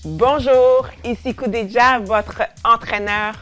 Bonjour, ici Khoudeja, votre entraîneur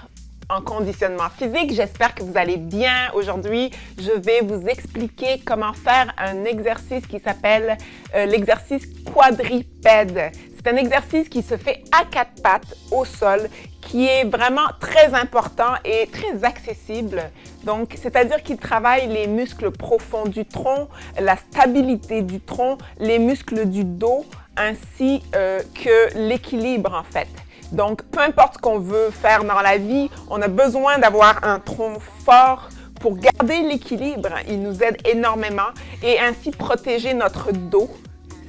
en conditionnement physique. J'espère que vous allez bien. Aujourd'hui, je vais vous expliquer comment faire un exercice qui s'appelle l'exercice quadripède. C'est un exercice qui se fait à quatre pattes au sol, qui est vraiment très important et très accessible. Donc, c'est-à-dire qu'il travaille les muscles profonds du tronc, la stabilité du tronc, les muscles du dos, ainsi que l'équilibre en fait. Donc, peu importe ce qu'on veut faire dans la vie, on a besoin d'avoir un tronc fort pour garder l'équilibre. Il nous aide énormément et ainsi protéger notre dos.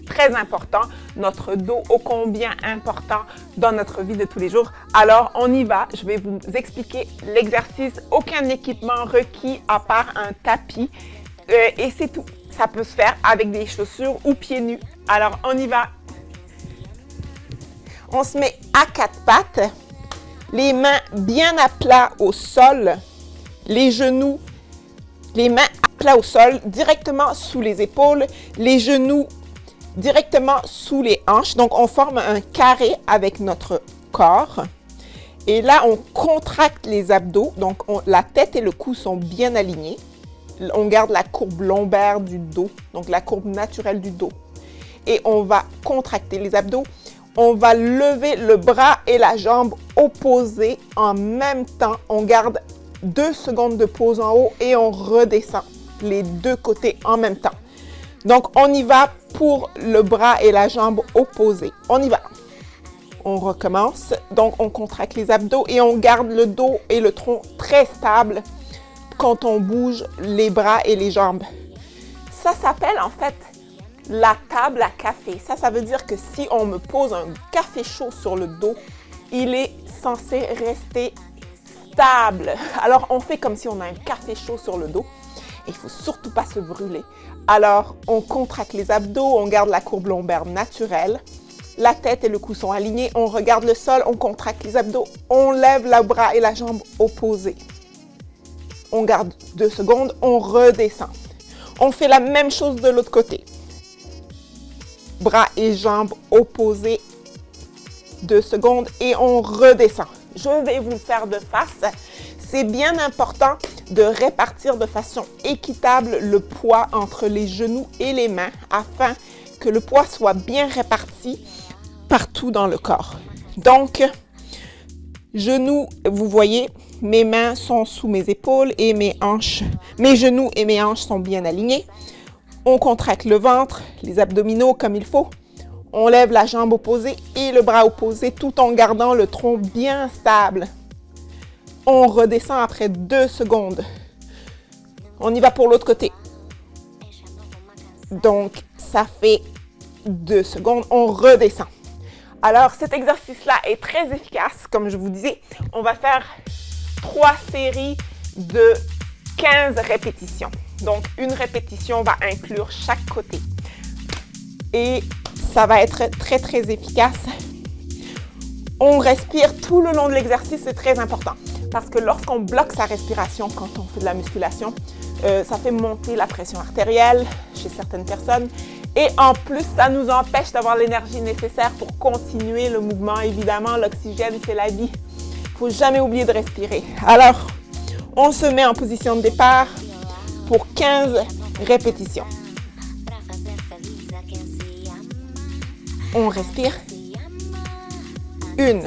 Très important, notre dos ô combien important dans notre vie de tous les jours. Alors, on y va. Je vais vous expliquer l'exercice. Aucun équipement requis à part un tapis et c'est tout. Ça peut se faire avec des chaussures ou pieds nus. Alors, on y va. On se met à quatre pattes, les mains bien à plat au sol, les genoux, les mains à plat au sol, directement sous les épaules, les genoux directement sous les hanches. Donc, on forme un carré avec notre corps. Et là, on contracte les abdos. Donc, la tête et le cou sont bien alignés. On garde la courbe lombaire du dos, donc la courbe naturelle du dos. Et on va contracter les abdos. On va lever le bras et la jambe opposés en même temps. On garde 2 secondes de pause en haut et on redescend les deux côtés en même temps. Donc, on y va pour le bras et la jambe opposés. On y va. On recommence. Donc, on contracte les abdos et on garde le dos et le tronc très stable quand on bouge les bras et les jambes. Ça s'appelle en fait la table à café. Ça veut dire que si on me pose un café chaud sur le dos, il est censé rester stable. Alors, on fait comme si on a un café chaud sur le dos. Il ne faut surtout pas se brûler. Alors, on contracte les abdos, on garde la courbe lombaire naturelle. La tête et le cou sont alignés. On regarde le sol, on contracte les abdos. On lève le bras et la jambe opposés. On garde 2 secondes, on redescend. On fait la même chose de l'autre côté. Bras et jambes opposés, 2 secondes et on redescend. Je vais vous le faire de face. C'est bien important de répartir de façon équitable le poids entre les genoux et les mains afin que le poids soit bien réparti partout dans le corps. Donc, genoux, vous voyez, mes mains sont sous mes épaules et mes genoux et mes hanches sont bien alignés. On contracte le ventre, les abdominaux comme il faut. On lève la jambe opposée et le bras opposé tout en gardant le tronc bien stable. On redescend après 2 secondes. On y va pour l'autre côté. Donc, ça fait 2 secondes. On redescend. Alors, cet exercice-là est très efficace. Comme je vous disais, on va faire 3 séries de 15 répétitions. Donc, une répétition va inclure chaque côté. Et ça va être très, très efficace. On respire tout le long de l'exercice, c'est très important. Parce que lorsqu'on bloque sa respiration quand on fait de la musculation, ça fait monter la pression artérielle chez certaines personnes. Et en plus, ça nous empêche d'avoir l'énergie nécessaire pour continuer le mouvement. Évidemment, l'oxygène, c'est la vie. Il ne faut jamais oublier de respirer. Alors, on se met en position de départ pour 15 répétitions. On respire. 1.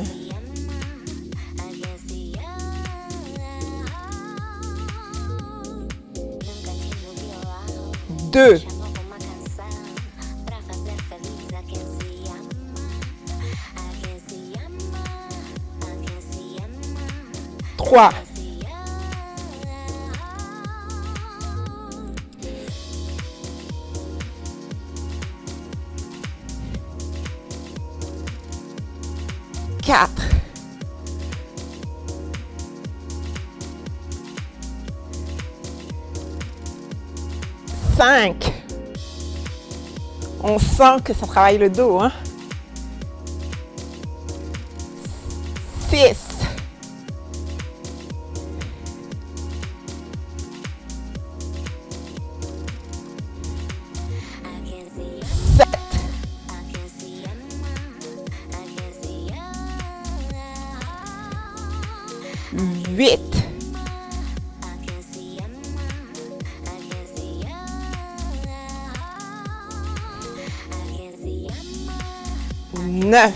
2. 3. 4. 5. On sent que ça travaille le dos, hein? 6. 7. 8, 9,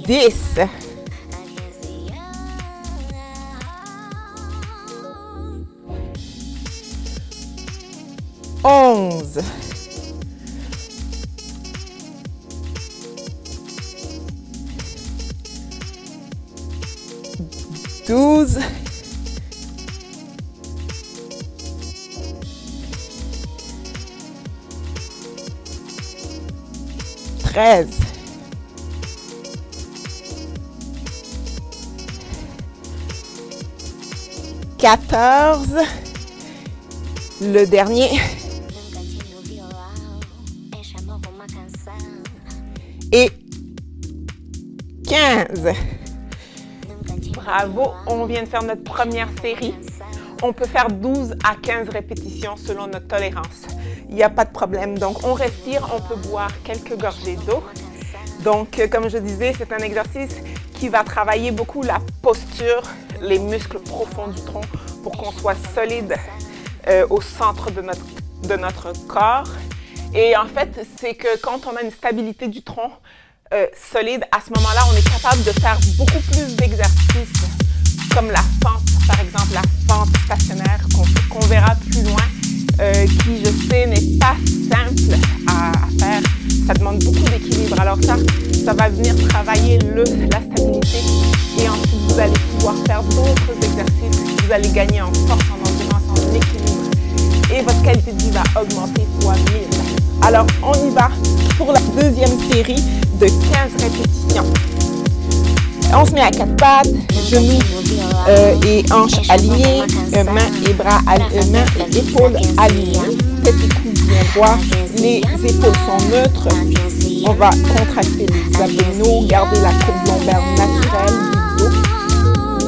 10, 11, 12, 13, 14, le dernier, et 15. Bravo, on vient de faire notre première série. On peut faire 12 à 15 répétitions selon notre tolérance. Il n'y a pas de problème. Donc, on respire, on peut boire quelques gorgées d'eau. Donc, comme je disais, c'est un exercice qui va travailler beaucoup la posture, les muscles profonds du tronc pour qu'on soit solide au centre de notre corps. Et en fait, c'est que quand on a une stabilité du tronc solide, à ce moment-là, on est capable de faire beaucoup plus d'exercices comme la fente, par exemple, la fente stationnaire qu'on verra plus loin, qui, je sais, n'est pas simple à faire. Ça demande beaucoup d'équilibre. Alors ça va venir travailler la stabilité et ensuite, vous allez pouvoir faire d'autres exercices. Vous allez gagner en force, en endurance, en équilibre et votre qualité de vie va augmenter fois 1000. Alors, on y va pour la deuxième série de 15 répétitions. On se met à quatre pattes, genoux et hanches alignées, mains et bras mains et épaules alignées, tête et cou bien droit, les épaules sont neutres. On va contracter les abdominaux, garder la courbe lombaire naturelle du dos.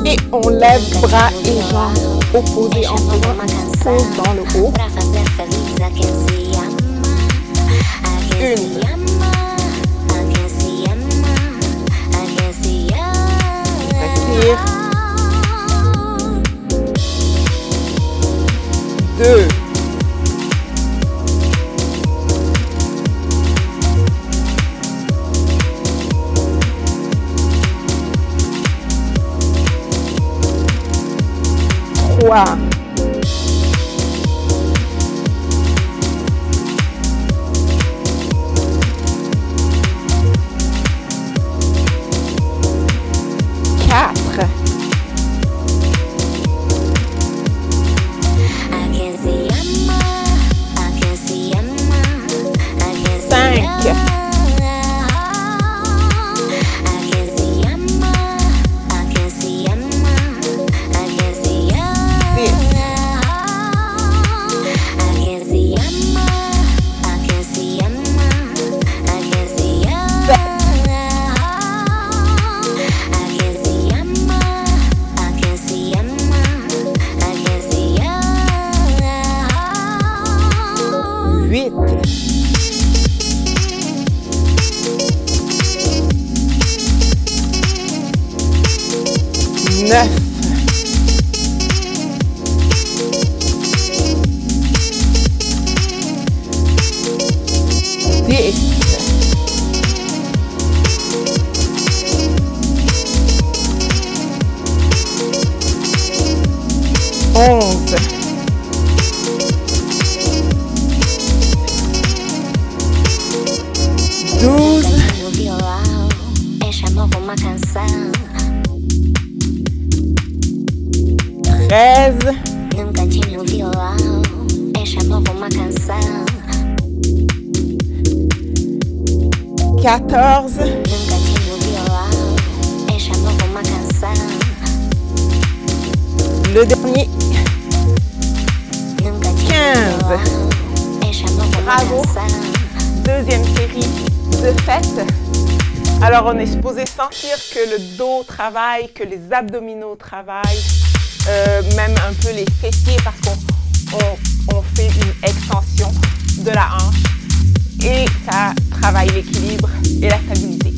Et on lève bras et jambes opposés en faisant une pause dans le haut. Une. Respire. 2. 3. 4. 5. 8. 9. 10. 11. 12. 13. 14. le dernier. 15. Bravo. Deuxième série de fête. Alors, on est supposé sentir que le dos travaille, que les abdominaux travaillent, même un peu les fessiers parce qu'on fait une extension de la hanche. et ça travaille l'équilibre et la stabilité.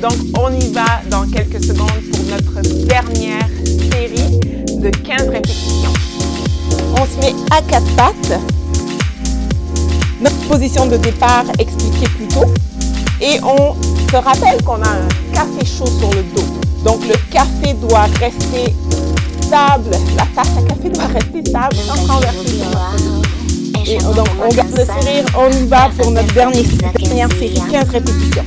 Donc, on y va dans quelques secondes pour notre dernière série de 15 répétitions. On se met à 4 pattes. Notre position de départ expliquée plus tôt. Et on se rappelle qu'on a un café chaud sur le dos. Donc, le café doit rester stable. La tasse à café doit rester stable sans renverser sur notre dos. Et donc, on garde le sourire. On y va pour notre dernière série, 15 répétitions.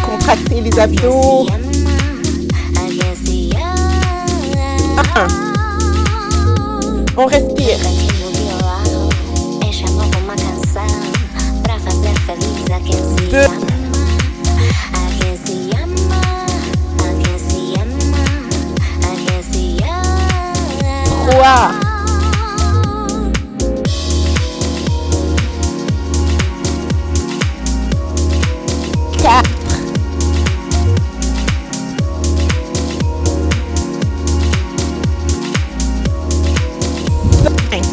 Contractez les abdos. 1. On respire. 2. 3. 4. 5.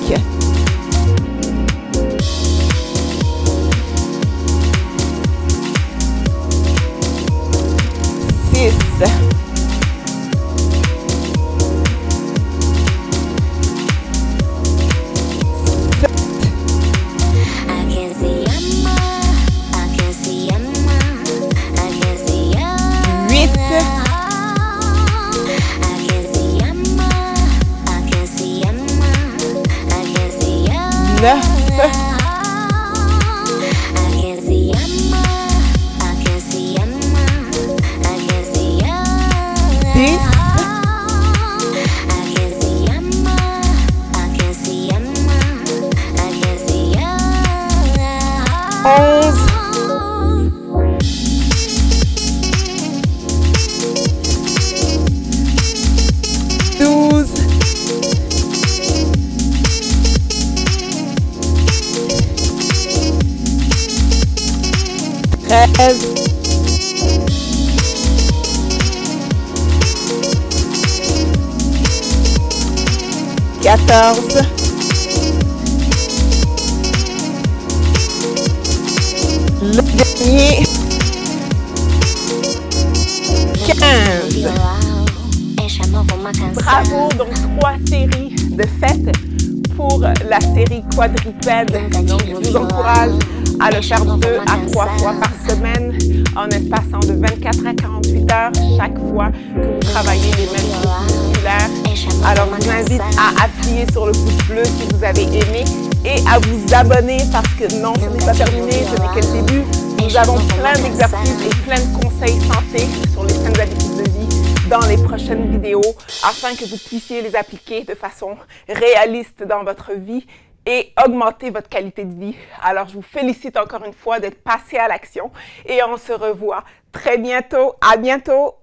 6. 9, 10, 11, 12, 13, 14, le dernier, 15. Bravo, donc 3 séries de fêtes pour la série quadrupède. Donc, je vous encourage à le faire 2 à 3 fois par semaine en espaçant de 24 à 48 heures chaque fois que vous travaillez les mêmes groupes musculaires. Alors, je vous invite à appuyer sur le pouce bleu si vous avez aimé et à vous abonner parce que non, ce n'est pas terminé, ce n'est que le début. Nous avons plein d'exercices et plein de conseils santé sur les saines habitudes de vie dans les prochaines vidéos afin que vous puissiez les appliquer de façon réaliste dans votre vie et augmenter votre qualité de vie. Alors, je vous félicite encore une fois d'être passé à l'action et on se revoit très bientôt. À bientôt!